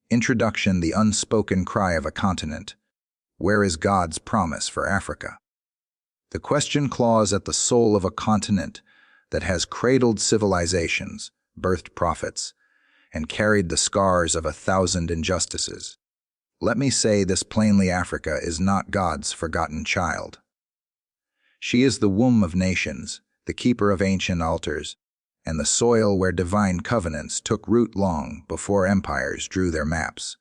Introduction: the unspoken cry of a continent. Where is God's promise for Africa? The question claws at the soul of a continent that has cradled civilizations, birthed prophets, and carried the scars of 1,000 injustices. Let me say this plainly: Africa is not God's forgotten child. She is the womb of nations, the keeper of ancient altars, and the soil where divine covenants took root long before empires drew their maps.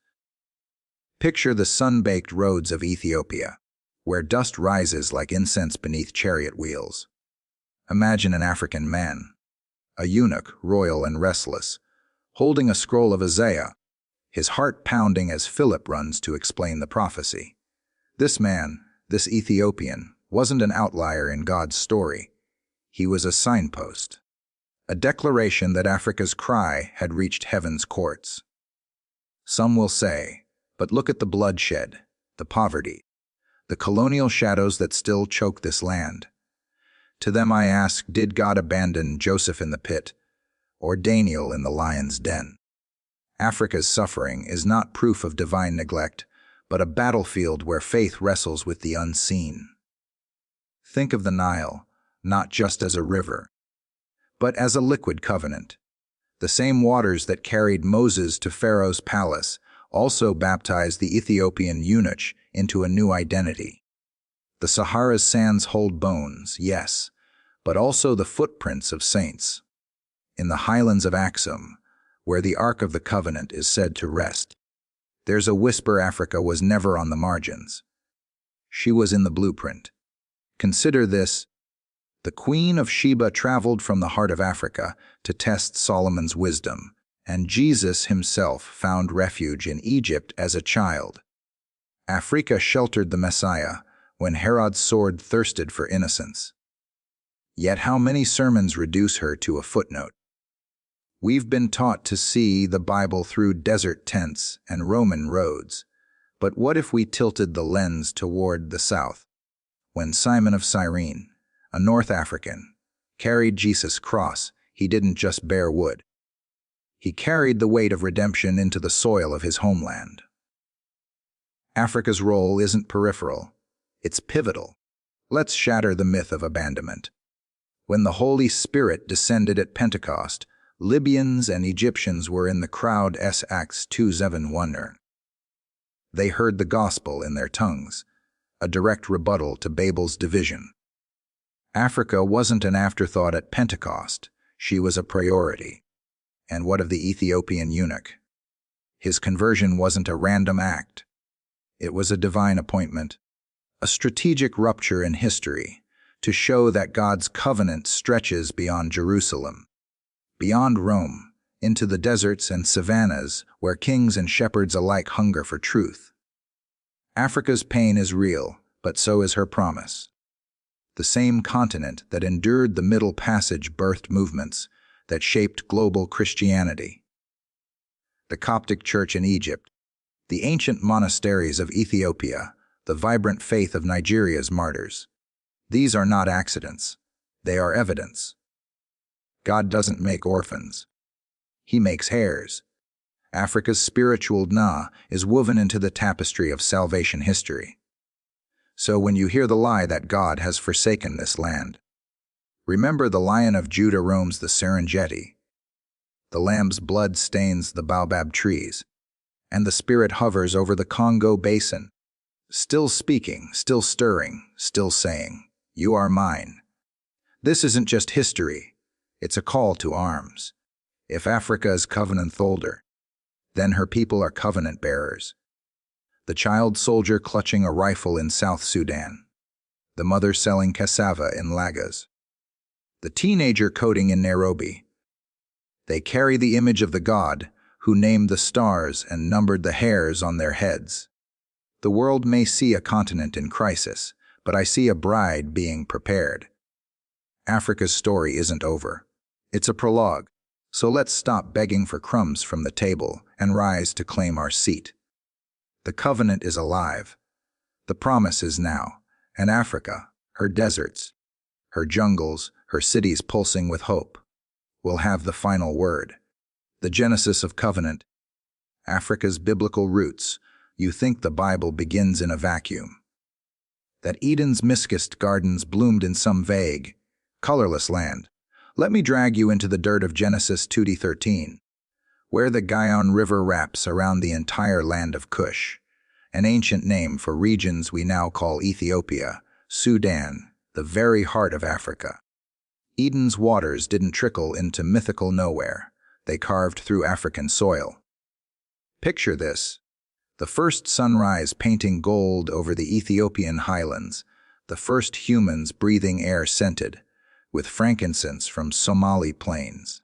Picture the sun-baked roads of Ethiopia, where dust rises like incense beneath chariot wheels. Imagine an African man, a eunuch, royal and restless, holding a scroll of Isaiah, his heart pounding as Philip runs to explain the prophecy. This man, this Ethiopian, wasn't an outlier in God's story. He was a signpost, a declaration that Africa's cry had reached heaven's courts. Some will say, but look at the bloodshed, the poverty, the colonial shadows that still choke this land. To them I ask, did God abandon Joseph in the pit, or Daniel in the lion's den? Africa's suffering is not proof of divine neglect, but a battlefield where faith wrestles with the unseen. Think of the Nile, not just as a river, but as a liquid covenant. The same waters that carried Moses to Pharaoh's palace also baptized the Ethiopian eunuch into a new identity. The Sahara's sands hold bones, yes, but also the footprints of saints. In the highlands of Axum, where the Ark of the Covenant is said to rest, there's a whisper: Africa was never on the margins. She was in the blueprint. Consider this: the Queen of Sheba traveled from the heart of Africa to test Solomon's wisdom, and Jesus himself found refuge in Egypt as a child. Africa sheltered the Messiah when Herod's sword thirsted for innocence. Yet how many sermons reduce her to a footnote? We've been taught to see the Bible through desert tents and Roman roads, but what if we tilted the lens toward the south? When Simon of Cyrene, a North African, carried Jesus' cross, he didn't just bear wood. He carried the weight of redemption into the soil of his homeland. Africa's role isn't peripheral, it's pivotal. Let's shatter the myth of abandonment. When the Holy Spirit descended at Pentecost, Libyans and Egyptians were in the crowd. Acts 2:7. They heard the gospel in their tongues, a direct rebuttal to Babel's division. Africa wasn't an afterthought at Pentecost, she was a priority. And what of the Ethiopian eunuch? His conversion wasn't a random act. It was a divine appointment, a strategic rupture in history to show that God's covenant stretches beyond Jerusalem, beyond Rome, into the deserts and savannas where kings and shepherds alike hunger for truth. Africa's pain is real, but so is her promise. The same continent that endured the Middle Passage birthed movements that shaped global Christianity. The Coptic Church in Egypt, the ancient monasteries of Ethiopia, the vibrant faith of Nigeria's martyrs. These are not accidents, they are evidence. God doesn't make orphans. He makes heirs. Africa's spiritual DNA is woven into the tapestry of salvation history. So when you hear the lie that God has forsaken this land, remember the Lion of Judah roams the Serengeti, the Lamb's blood stains the baobab trees, and the Spirit hovers over the Congo basin, still speaking, still stirring, still saying, "You are mine." This isn't just history, it's a call to arms. If Africa is covenant holder, then her people are covenant bearers. The child soldier clutching a rifle in South Sudan, the mother selling cassava in Lagos, the teenager coding in Nairobi. They carry the image of the God who named the stars and numbered the hairs on their heads. The world may see a continent in crisis, but I see a bride being prepared. Africa's story isn't over. It's a prologue. So let's stop begging for crumbs from the table and rise to claim our seat. The covenant is alive. The promise is now. And Africa, her deserts, her jungles, her cities pulsing with hope, will have the final word. The genesis of covenant. Africa's biblical roots. You think the Bible begins in a vacuum. That Eden's miscast gardens bloomed in some vague, colorless land. Let me drag you into the dirt of Genesis 2:13, where the Gihon River wraps around the entire land of Cush, an ancient name for regions we now call Ethiopia, Sudan, the very heart of Africa. Eden's waters didn't trickle into mythical nowhere. They carved through African soil. Picture this: the first sunrise painting gold over the Ethiopian highlands, the first humans breathing air scented with frankincense from Somali plains.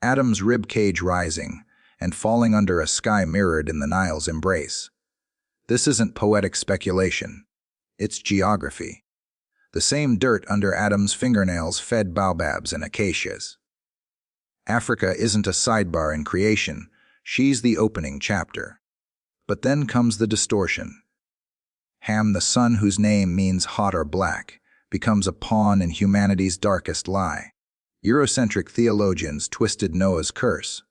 Adam's ribcage rising and falling under a sky mirrored in the Nile's embrace. This isn't poetic speculation. It's geography. The same dirt under Adam's fingernails fed baobabs and acacias. Africa isn't a sidebar in creation. She's the opening chapter. But then comes the distortion. Ham, the sun whose name means hot or black, becomes a pawn in humanity's darkest lie. Eurocentric theologians twisted Noah's curse,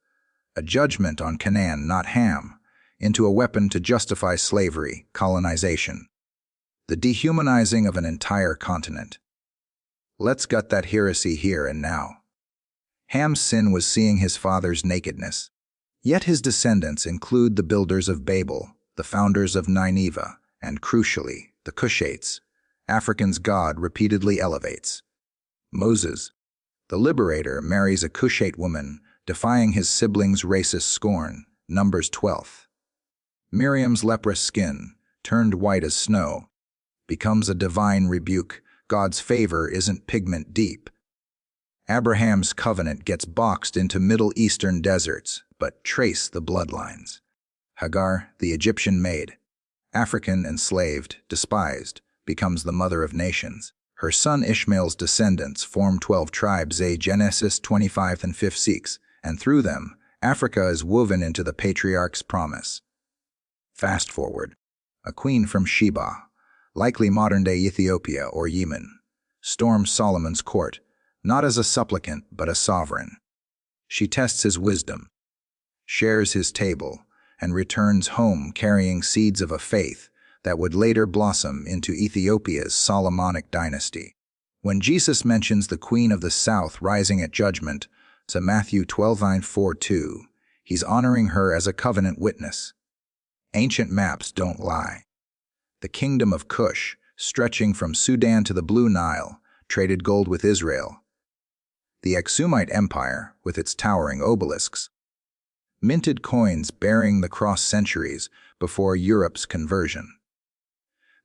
a judgment on Canaan, not Ham, into a weapon to justify slavery, colonization, the dehumanizing of an entire continent. Let's gut that heresy here and now. Ham's sin was seeing his father's nakedness. Yet his descendants include the builders of Babel, the founders of Nineveh, and crucially, the Cushites, Africa's God repeatedly elevates. Moses, the liberator, marries a Cushite woman, defying his siblings' racist scorn, Numbers 12. Miriam's leprous skin, turned white as snow, becomes a divine rebuke. God's favor isn't pigment deep. Abraham's covenant gets boxed into Middle Eastern deserts, but trace the bloodlines. Hagar, the Egyptian maid, African, enslaved, despised, becomes the mother of nations. Her son Ishmael's descendants form 12 tribes, Genesis 25 and 56, and through them, Africa is woven into the patriarch's promise. Fast forward. A queen from Sheba, likely modern-day Ethiopia or Yemen, storms Solomon's court, not as a supplicant but a sovereign. She tests his wisdom, shares his table, and returns home carrying seeds of a faith that would later blossom into Ethiopia's Solomonic dynasty. When Jesus mentions the Queen of the South rising at judgment, to Matthew 12:4-2, he's honoring her as a covenant witness. Ancient maps don't lie. The kingdom of Cush, stretching from Sudan to the Blue Nile, traded gold with Israel. The Aksumite Empire, with its towering obelisks, minted coins bearing the cross centuries before Europe's conversion.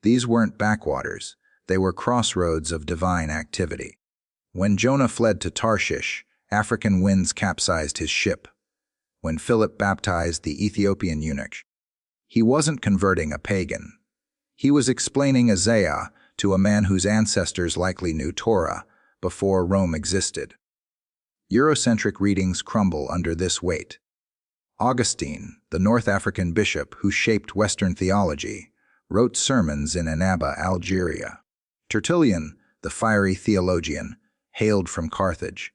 These weren't backwaters, they were crossroads of divine activity. When Jonah fled to Tarshish, African winds capsized his ship. When Philip baptized the Ethiopian eunuch, he wasn't converting a pagan. He was explaining Isaiah to a man whose ancestors likely knew Torah before Rome existed. Eurocentric readings crumble under this weight. Augustine, the North African bishop who shaped Western theology, wrote sermons in Annaba, Algeria. Tertullian, the fiery theologian, hailed from Carthage.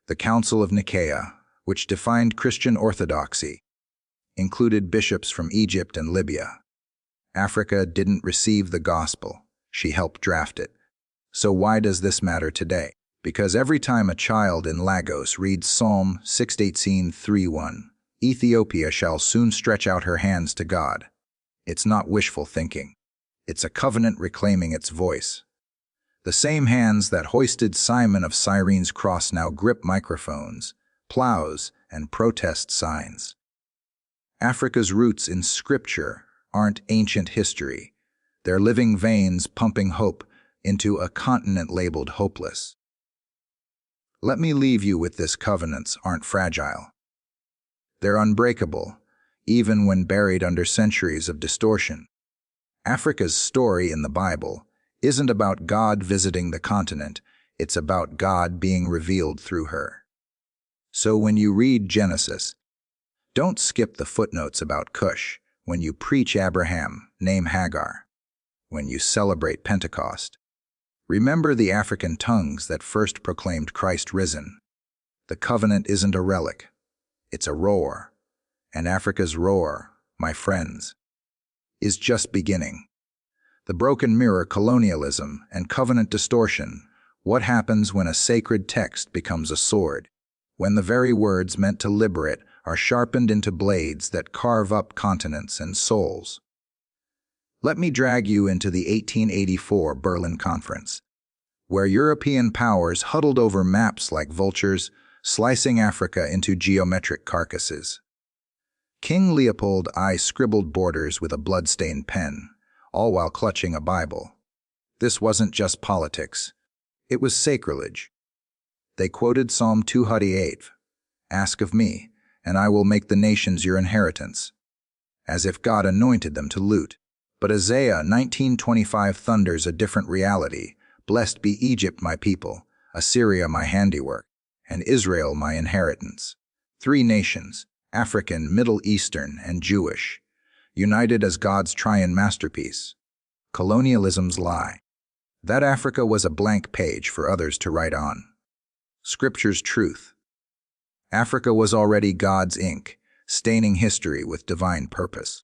The Council of Nicaea, which defined Christian orthodoxy, included bishops from Egypt and Libya. Africa didn't receive the gospel, she helped draft it. So why does this matter today? Because every time a child in Lagos reads Psalm 6:18-3:1, Ethiopia shall soon stretch out her hands to God. It's not wishful thinking. It's a covenant reclaiming its voice. The same hands that hoisted Simon of Cyrene's cross now grip microphones, plows, and protest signs. Africa's roots in Scripture aren't ancient history. They're living veins pumping hope into a continent labeled hopeless. Let me leave you with this: covenants aren't fragile. They're unbreakable, even when buried under centuries of distortion. Africa's story in the Bible isn't about God visiting the continent, it's about God being revealed through her. So when you read Genesis, don't skip the footnotes about Cush. When you preach Abraham, name Hagar. When you celebrate Pentecost, remember the African tongues that first proclaimed Christ risen. The covenant isn't a relic, it's a roar. And Africa's roar, my friends, is just beginning. The broken mirror, colonialism, and covenant distortion. What happens when a sacred text becomes a sword? When the very words meant to liberate are sharpened into blades that carve up continents and souls? Let me drag you into the 1884 Berlin Conference, where European powers huddled over maps like vultures, slicing Africa into geometric carcasses. King Leopold I scribbled borders with a blood-stained pen, all while clutching a Bible. This wasn't just politics. It was sacrilege. They quoted Psalm 208, "Ask of me, and I will make the nations your inheritance," as if God anointed them to loot. But Isaiah 19:25 thunders a different reality. "Blessed be Egypt, my people, Assyria, my handiwork, and Israel, my inheritance." Three nations, African, Middle Eastern, and Jewish, united as God's triune masterpiece. Colonialism's lie. That Africa was a blank page for others to write on. Scripture's truth. Africa was already God's ink, staining history with divine purpose.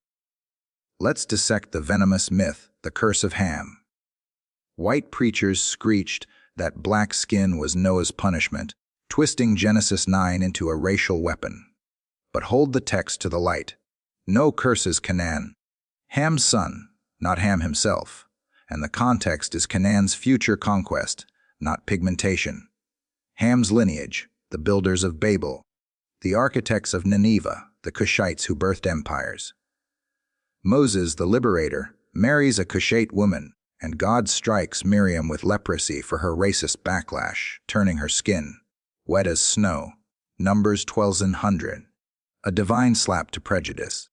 Let's dissect the venomous myth, the curse of Ham. White preachers screeched that black skin was Noah's punishment, twisting Genesis 9 into a racial weapon. But hold the text to the light. No curses Canaan. Ham's son, not Ham himself. And the context is Canaan's future conquest, not pigmentation. Ham's lineage, the builders of Babel, the architects of Nineveh, the Cushites who birthed empires. Moses, the liberator, marries a Cushite woman, and God strikes Miriam with leprosy for her racist backlash, turning her skin wet as snow. Numbers 12:100. A divine slap to prejudice.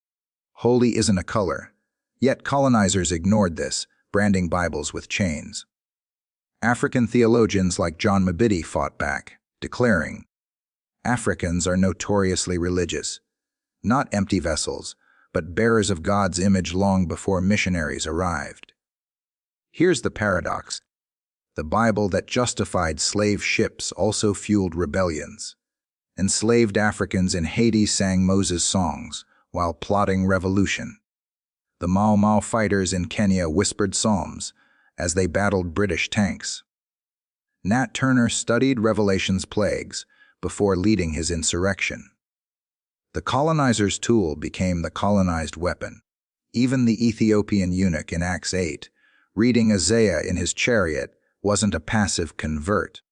Holy isn't a color, yet colonizers ignored this, branding Bibles with chains. African theologians like John Mabidi fought back, declaring, "Africans are notoriously religious, not empty vessels, but bearers of God's image long before missionaries arrived." Here's the paradox. The Bible that justified slave ships also fueled rebellions. Enslaved Africans in Haiti sang Moses' songs while plotting revolution. The Mau Mau fighters in Kenya whispered psalms as they battled British tanks. Nat Turner studied Revelation's plagues before leading his insurrection. The colonizer's tool became the colonized weapon. Even the Ethiopian eunuch in Acts 8, reading Isaiah in his chariot, wasn't a passive convert.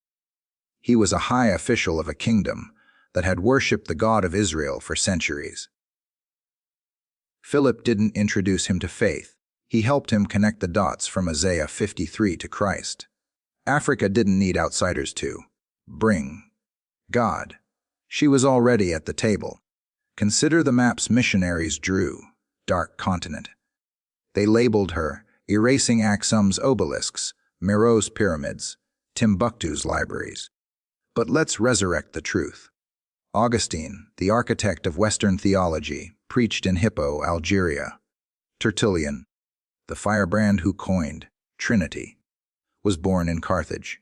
He was a high official of a kingdom that had worshipped the God of Israel for centuries. Philip didn't introduce him to faith. He helped him connect the dots from Isaiah 53 to Christ. Africa didn't need outsiders to bring God. She was already at the table. Consider the maps missionaries drew, Dark Continent. They labeled her, erasing Aksum's obelisks, Meroe's pyramids, Timbuktu's libraries. But let's resurrect the truth. Augustine, the architect of Western theology, preached in Hippo, Algeria. Tertullian, the firebrand who coined Trinity, was born in Carthage.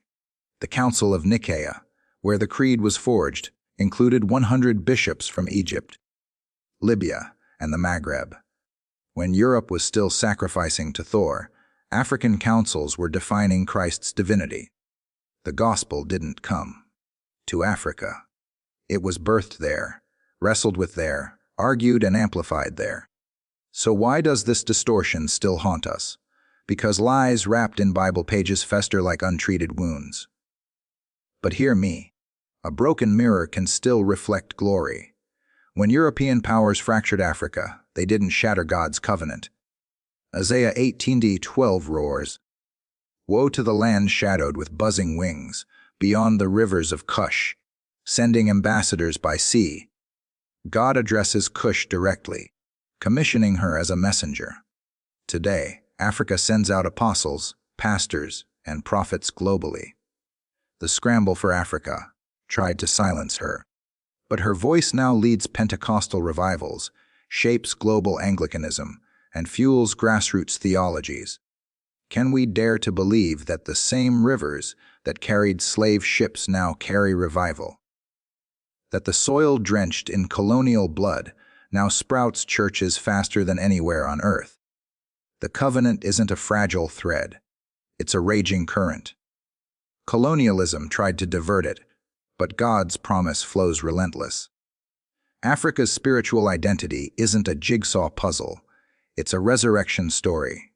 The Council of Nicaea, where the creed was forged, included 100 bishops from Egypt, Libya, and the Maghreb. When Europe was still sacrificing to Thor, African councils were defining Christ's divinity. The gospel didn't come to Africa. It was birthed there, wrestled with there, argued and amplified there. So why does this distortion still haunt us? Because lies wrapped in Bible pages fester like untreated wounds. But hear me. A broken mirror can still reflect glory. When European powers fractured Africa, they didn't shatter God's covenant. Isaiah 18:12 roars, "Woe to the land shadowed with buzzing wings, beyond the rivers of Cush, sending ambassadors by sea." God addresses Cush directly, commissioning her as a messenger. Today, Africa sends out apostles, pastors, and prophets globally. The scramble for Africa tried to silence her, but her voice now leads Pentecostal revivals, shapes global Anglicanism, and fuels grassroots theologies. Can we dare to believe that the same rivers that carried slave ships now carry revival? That the soil drenched in colonial blood now sprouts churches faster than anywhere on earth. The covenant isn't a fragile thread. It's a raging current. Colonialism tried to divert it, but God's promise flows relentless. Africa's spiritual identity isn't a jigsaw puzzle. It's a resurrection story.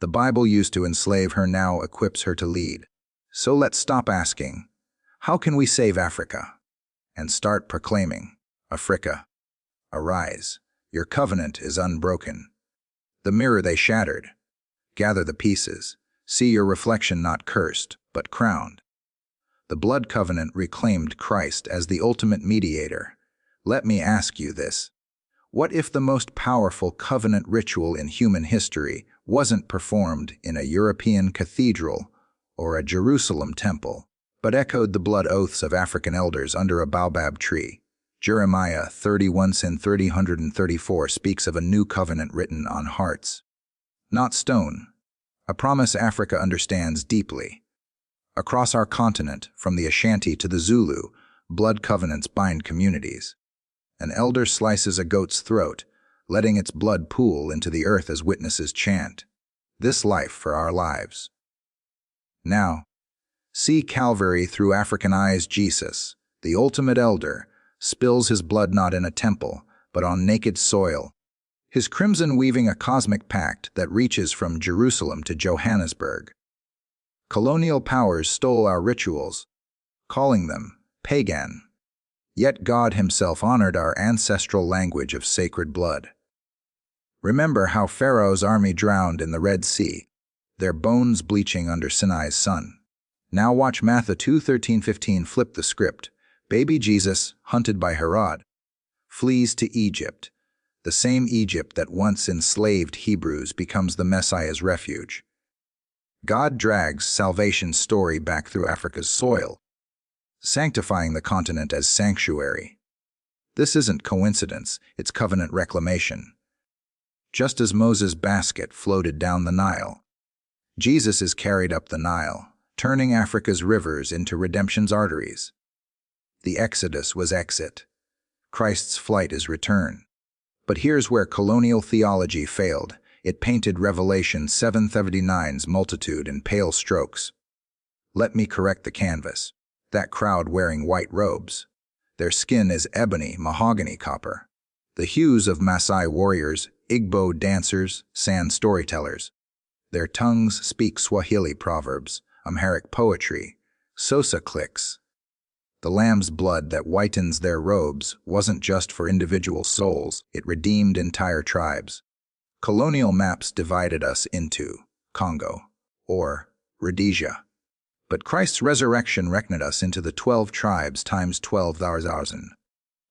The Bible used to enslave her now equips her to lead. So let's stop asking, how can we save Africa? And start proclaiming, Africa, arise, your covenant is unbroken. The mirror they shattered, gather the pieces, see your reflection not cursed, but crowned. The blood covenant reclaimed Christ as the ultimate mediator. Let me ask you this. What if the most powerful covenant ritual in human history wasn't performed in a European cathedral or a Jerusalem temple, but echoed the blood oaths of African elders under a baobab tree? Jeremiah 31:30-134 speaks of a new covenant written on hearts, not stone, a promise Africa understands deeply. Across our continent, from the Ashanti to the Zulu, blood covenants bind communities. An elder slices a goat's throat, letting its blood pool into the earth as witnesses chant, "This life for our lives." Now, see Calvary through African eyes. Jesus, the ultimate elder, spills his blood not in a temple, but on naked soil, his crimson weaving a cosmic pact that reaches from Jerusalem to Johannesburg. Colonial powers stole our rituals, calling them pagan. Yet God himself honored our ancestral language of sacred blood. Remember how Pharaoh's army drowned in the Red Sea, their bones bleaching under Sinai's sun. Now watch Matthew 2:13-15 flip the script. Baby Jesus, hunted by Herod, flees to Egypt. The same Egypt that once enslaved Hebrews becomes the Messiah's refuge. God drags salvation's story back through Africa's soil, sanctifying the continent as sanctuary. This isn't coincidence, it's covenant reclamation. Just as Moses' basket floated down the Nile, Jesus is carried up the Nile, turning Africa's rivers into redemption's arteries. The Exodus was exit. Christ's flight is return. But here's where colonial theology failed. It painted Revelation 7:39's multitude in pale strokes. Let me correct the canvas. That crowd wearing white robes. Their skin is ebony, mahogany copper. The hues of Maasai warriors, Igbo dancers, San storytellers. Their tongues speak Swahili proverbs, Amharic poetry, Sosa clicks. The lamb's blood that whitens their robes wasn't just for individual souls, it redeemed entire tribes. Colonial maps divided us into Congo, or Rhodesia. But Christ's resurrection reckoned us into the 12 tribes times 12,000.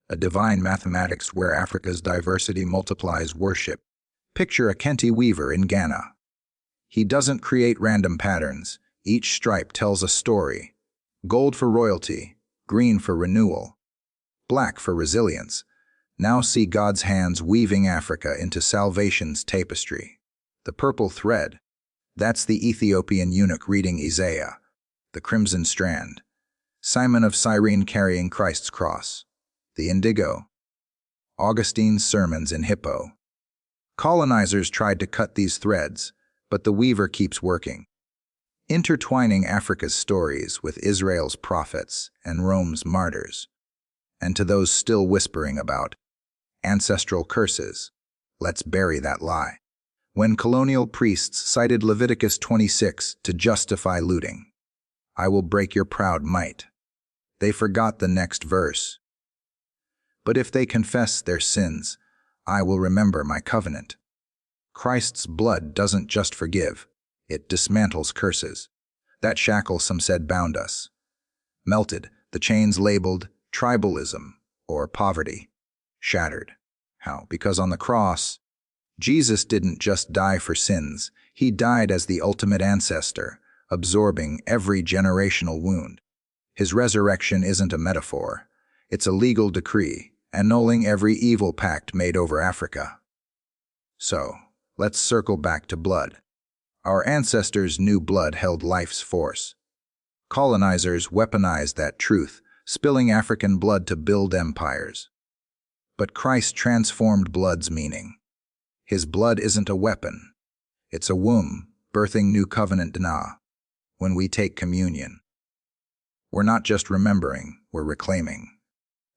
A divine mathematics where Africa's diversity multiplies worship. Picture a Kente weaver in Ghana. He doesn't create random patterns. Each stripe tells a story. Gold for royalty, green for renewal, black for resilience. Now see God's hands weaving Africa into salvation's tapestry. The purple thread, that's the Ethiopian eunuch reading Isaiah. The crimson strand, Simon of Cyrene carrying Christ's cross. The indigo, Augustine's sermons in Hippo. Colonizers tried to cut these threads, but the weaver keeps working, intertwining Africa's stories with Israel's prophets and Rome's martyrs. And to those still whispering about ancestral curses, let's bury that lie. When colonial priests cited Leviticus 26 to justify looting, I will break your proud might, they forgot the next verse. But if they confess their sins, I will remember my covenant. Christ's blood doesn't just forgive, it dismantles curses. That shackle, some said, bound us. Melted, the chains labeled tribalism or poverty. Shattered. How? Because on the cross, Jesus didn't just die for sins, he died as the ultimate ancestor, absorbing every generational wound. His resurrection isn't a metaphor, it's a legal decree, annulling every evil pact made over Africa. So, let's circle back to blood. Our ancestors knew blood held life's force. Colonizers weaponized that truth, spilling African blood to build empires. But Christ transformed blood's meaning. His blood isn't a weapon. It's a womb, birthing new covenant dna. When we take communion, we're not just remembering, we're reclaiming.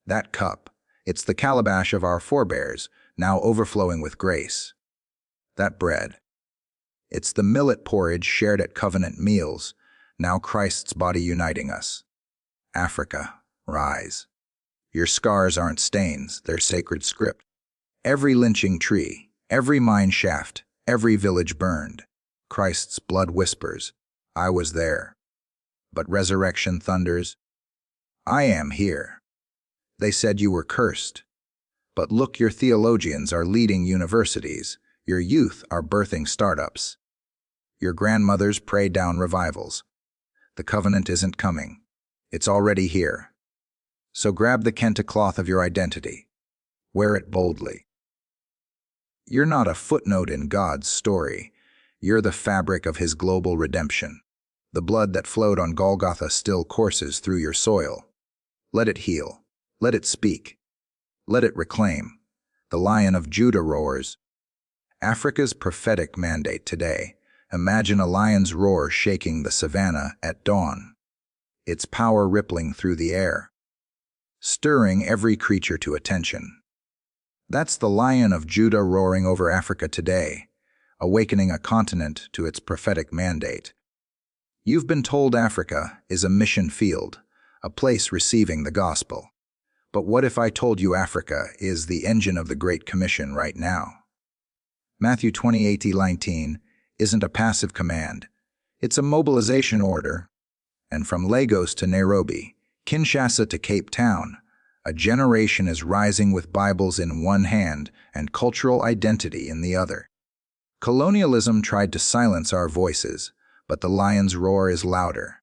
That cup, it's the calabash of our forebears, now overflowing with grace. That bread, it's the millet porridge shared at covenant meals, now Christ's body uniting us. Africa, rise. Your scars aren't stains, they're sacred script. Every lynching tree, every mine shaft, every village burned. Christ's blood whispers, I was there. But resurrection thunders, I am here. They said you were cursed. But look, your theologians are leading universities. Your youth are birthing startups. Your grandmothers pray down revivals. The covenant isn't coming. It's already here. So grab the kente cloth of your identity. Wear it boldly. You're not a footnote in God's story. You're the fabric of His global redemption. The blood that flowed on Golgotha still courses through your soil. Let it heal. Let it speak. Let it reclaim. The Lion of Judah roars. Africa's prophetic mandate today. Imagine a lion's roar shaking the savannah at dawn. Its power rippling through the air, stirring every creature to attention. That's the Lion of Judah roaring over Africa today, awakening a continent to its prophetic mandate. You've been told Africa is a mission field, a place receiving the gospel. But what if I told you Africa is the engine of the Great Commission right now? Matthew 28:19 isn't a passive command. It's a mobilization order. And from Lagos to Nairobi, Kinshasa to Cape Town, a generation is rising with Bibles in one hand and cultural identity in the other. Colonialism tried to silence our voices, but the lion's roar is louder.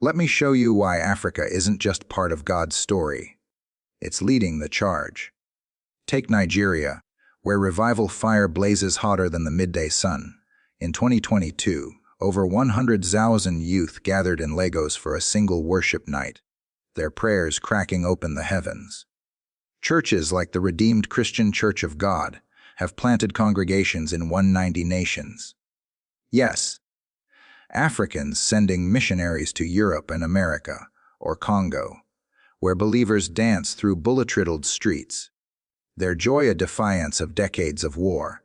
Let me show you why Africa isn't just part of God's story. It's leading the charge. Take Nigeria, where revival fire blazes hotter than the midday sun. In 2022, over 100,000 youth gathered in Lagos for a single worship night, their prayers cracking open the heavens. Churches like the Redeemed Christian Church of God have planted congregations in 190 nations. Yes, Africans sending missionaries to Europe and America, or Congo, where believers dance through bullet-riddled streets, their joy a defiance of decades of war.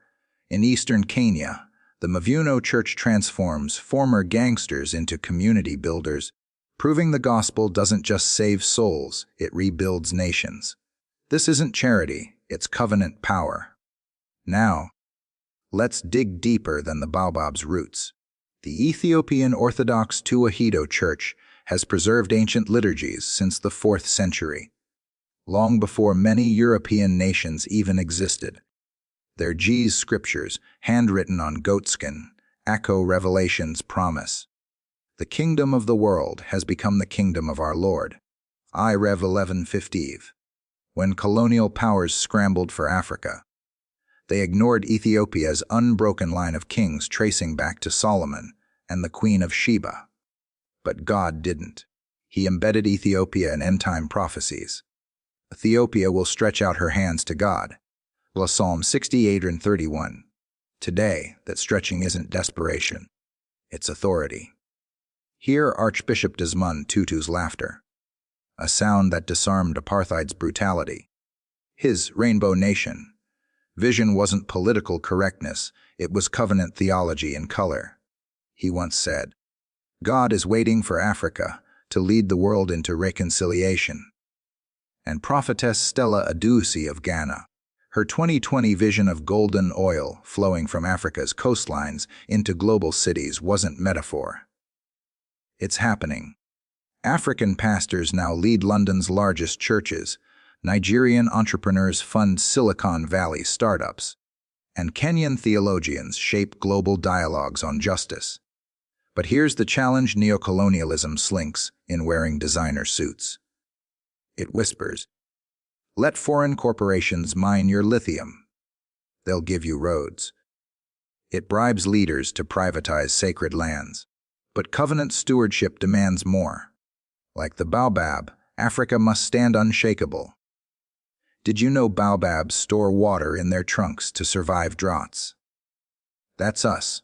In eastern Kenya, the Mavuno Church transforms former gangsters into community builders, proving the gospel doesn't just save souls, it rebuilds nations. This isn't charity, it's covenant power. Now, let's dig deeper than the baobab's roots. The Ethiopian Orthodox Tewahedo Church has preserved ancient liturgies since the 4th century, long before many European nations even existed. Their G's scriptures, handwritten on goatskin, echo Revelation's promise. The kingdom of the world has become the kingdom of our Lord. I Rev 11:15. When colonial powers scrambled for Africa, they ignored Ethiopia's unbroken line of kings tracing back to Solomon and the Queen of Sheba. But God didn't. He embedded Ethiopia in end-time prophecies. Ethiopia will stretch out her hands to God. Psalm 68:31. Today, that stretching isn't desperation, it's authority. Hear Archbishop Desmond Tutu's laughter, a sound that disarmed apartheid's brutality. His Rainbow Nation vision wasn't political correctness, it was covenant theology in color. He once said, God is waiting for Africa to lead the world into reconciliation. And prophetess Stella Adusi of Ghana, her 2020 vision of golden oil flowing from Africa's coastlines into global cities wasn't metaphor. It's happening. African pastors now lead London's largest churches, Nigerian entrepreneurs fund Silicon Valley startups, and Kenyan theologians shape global dialogues on justice. But here's the challenge neocolonialism slinks in wearing designer suits. It whispers, let foreign corporations mine your lithium. They'll give you roads. It bribes leaders to privatize sacred lands. But covenant stewardship demands more. Like the baobab, Africa must stand unshakable. Did you know baobabs store water in their trunks to survive droughts? That's us,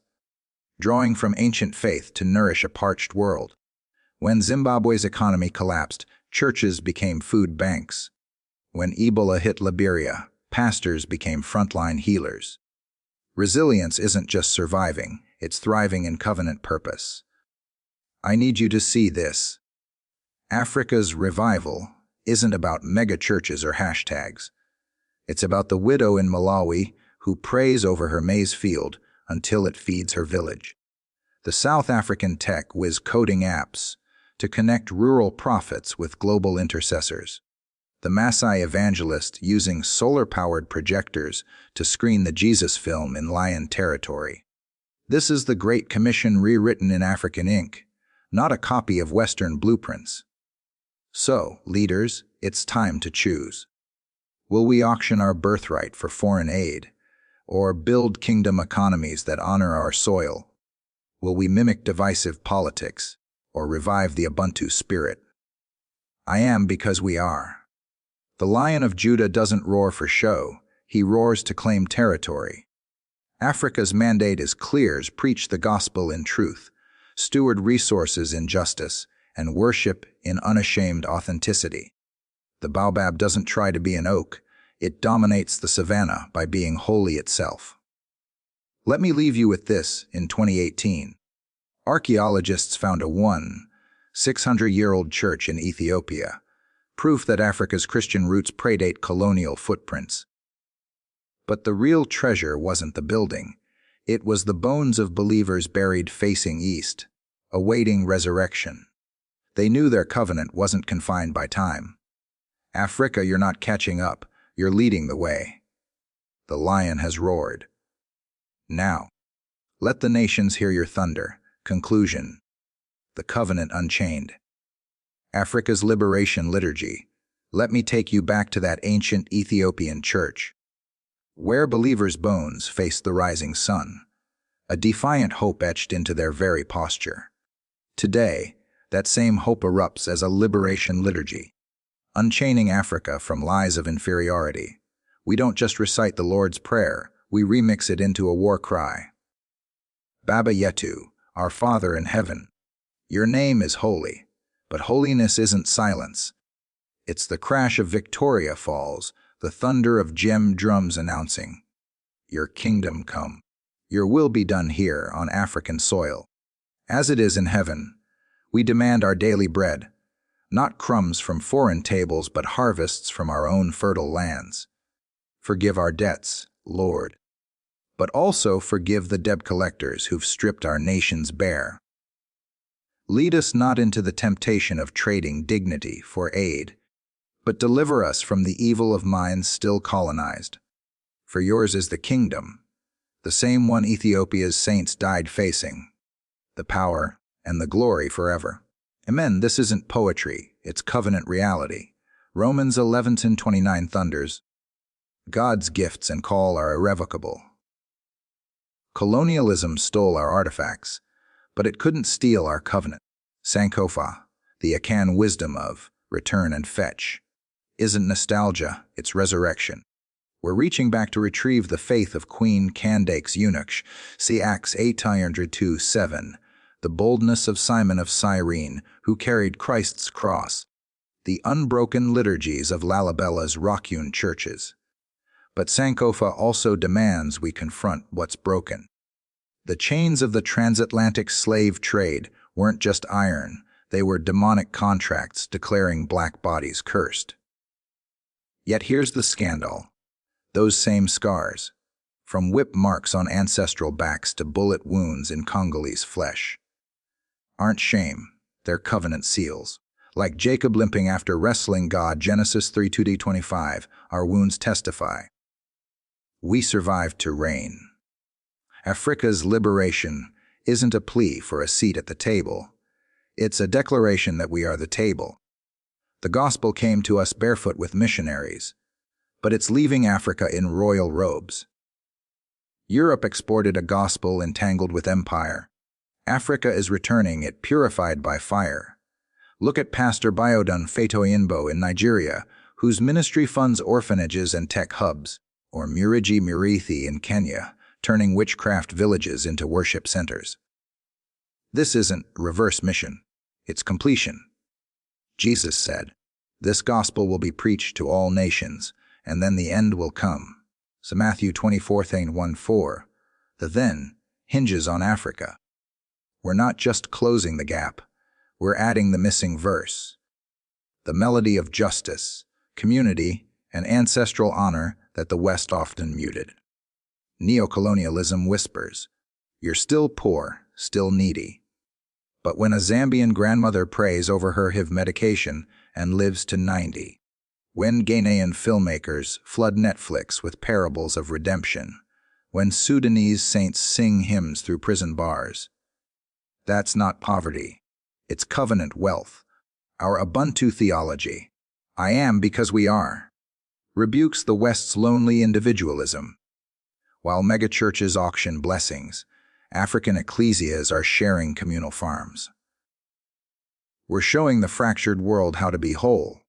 drawing from ancient faith to nourish a parched world. When Zimbabwe's economy collapsed, churches became food banks. When Ebola hit Liberia, pastors became frontline healers. Resilience isn't just surviving, it's thriving in covenant purpose. I need you to see this. Africa's revival isn't about megachurches or hashtags. It's about the widow in Malawi who prays over her maize field until it feeds her village. The South African tech whiz coding apps to connect rural prophets with global intercessors. The Maasai evangelist using solar-powered projectors to screen the Jesus film in lion territory. This is the Great Commission rewritten in African ink, not a copy of Western blueprints. So, leaders, it's time to choose. Will we auction our birthright for foreign aid, or build kingdom economies that honor our soil? Will we mimic divisive politics, or revive the Ubuntu spirit? I am because we are. The Lion of Judah doesn't roar for show, he roars to claim territory. Africa's mandate is clear: preach the gospel in truth, steward resources in justice, and worship in unashamed authenticity. The baobab doesn't try to be an oak, it dominates the savanna by being holy itself. Let me leave you with this. In 2018, archaeologists found a 600-year-old church in Ethiopia, proof that Africa's Christian roots predate colonial footprints. But the real treasure wasn't the building, it was the bones of believers buried facing east, awaiting resurrection. They knew their covenant wasn't confined by time. Africa, you're not catching up, you're leading the way. The lion has roared. Now, let the nations hear your thunder. Conclusion. The covenant unchained. Africa's liberation liturgy. Let me take you back to that ancient Ethiopian church, where believers' bones faced the rising sun, a defiant hope etched into their very posture. Today, that same hope erupts as a liberation liturgy, unchaining Africa from lies of inferiority. We don't just recite the Lord's Prayer, we remix it into a war cry. Baba Yetu, our Father in heaven, your name is holy, but holiness isn't silence. It's the crash of Victoria Falls, the thunder of gem drums announcing, your kingdom come, your will be done here on African soil. As it is in heaven, we demand our daily bread, not crumbs from foreign tables but harvests from our own fertile lands. Forgive our debts, Lord, but also forgive the debt collectors who've stripped our nations bare. Lead us not into the temptation of trading dignity for aid, but deliver us from the evil of minds still colonized. For yours is the kingdom, the same one Ethiopia's saints died facing, the power and the glory forever. Amen. This isn't poetry, it's covenant reality. Romans 11:29 thunders. God's gifts and call are irrevocable. Colonialism stole our artifacts, but it couldn't steal our covenant. Sankofa, the Akan wisdom of return and fetch, isn't nostalgia, it's resurrection. We're reaching back to retrieve the faith of Queen Candace's eunuchs. See Acts 8:2-7, the boldness of Simon of Cyrene, who carried Christ's cross, the unbroken liturgies of Lalabella's rock-hewn churches. But Sankofa also demands we confront what's broken. The chains of the transatlantic slave trade weren't just iron, they were demonic contracts declaring black bodies cursed. Yet here's the scandal. Those same scars, from whip marks on ancestral backs to bullet wounds in Congolese flesh, aren't shame, they're covenant seals. Like Jacob limping after wrestling God, Genesis 3:2-25, our wounds testify. We survived to reign. Africa's liberation isn't a plea for a seat at the table. It's a declaration that we are the table. The gospel came to us barefoot with missionaries, but it's leaving Africa in royal robes. Europe exported a gospel entangled with empire. Africa is returning it purified by fire. Look at Pastor Biodun Fetoyinbo in Nigeria, whose ministry funds orphanages and tech hubs, or Muriji Murithi in Kenya, turning witchcraft villages into worship centers. This isn't reverse mission, it's completion. Jesus said, "This gospel will be preached to all nations, and then the end will come." So Matthew 24:1-4. The then hinges on Africa. We're not just closing the gap, we're adding the missing verse. The melody of justice, community, and ancestral honor that the West often muted. Neocolonialism whispers, "You're still poor, still needy." But when a Zambian grandmother prays over her HIV medication and lives to 90, when Ghanaian filmmakers flood Netflix with parables of redemption, when Sudanese saints sing hymns through prison bars, that's not poverty, it's covenant wealth. Our Ubuntu theology, "I am because we are," rebukes the West's lonely individualism. While megachurches auction blessings, African ecclesias are sharing communal farms. We're showing the fractured world how to be whole.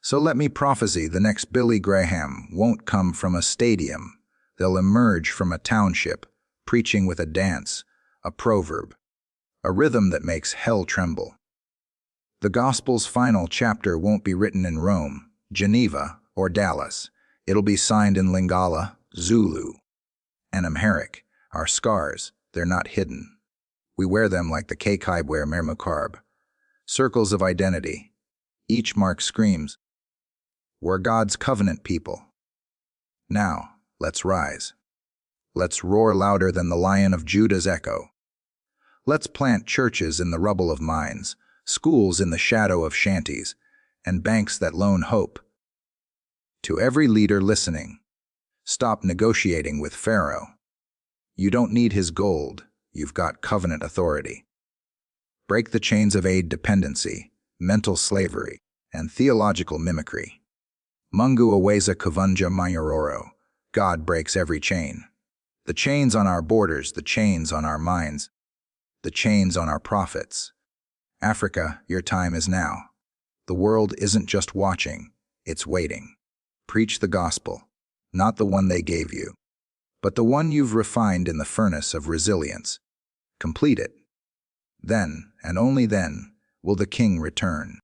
So let me prophesy, the next Billy Graham won't come from a stadium. They'll emerge from a township, preaching with a dance, a proverb, a rhythm that makes hell tremble. The gospel's final chapter won't be written in Rome, Geneva, or Dallas. It'll be signed in Lingala, Zulu, and Amharic. Our scars, they're not hidden. We wear them like the Kaikai wear Mermukarb. Circles of identity. Each mark screams, "We're God's covenant people." Now, let's rise. Let's roar louder than the Lion of Judah's echo. Let's plant churches in the rubble of mines, schools in the shadow of shanties, and banks that loan hope. To every leader listening, stop negotiating with Pharaoh. You don't need his gold, you've got covenant authority. Break the chains of aid dependency, mental slavery, and theological mimicry. Mungu aweza kuvunja minyororo. God breaks every chain. The chains on our borders, the chains on our minds, the chains on our prophets. Africa, your time is now. The world isn't just watching, it's waiting. Preach the gospel, not the one they gave you, but the one you've refined in the furnace of resilience. Complete it. Then, and only then, will the King return.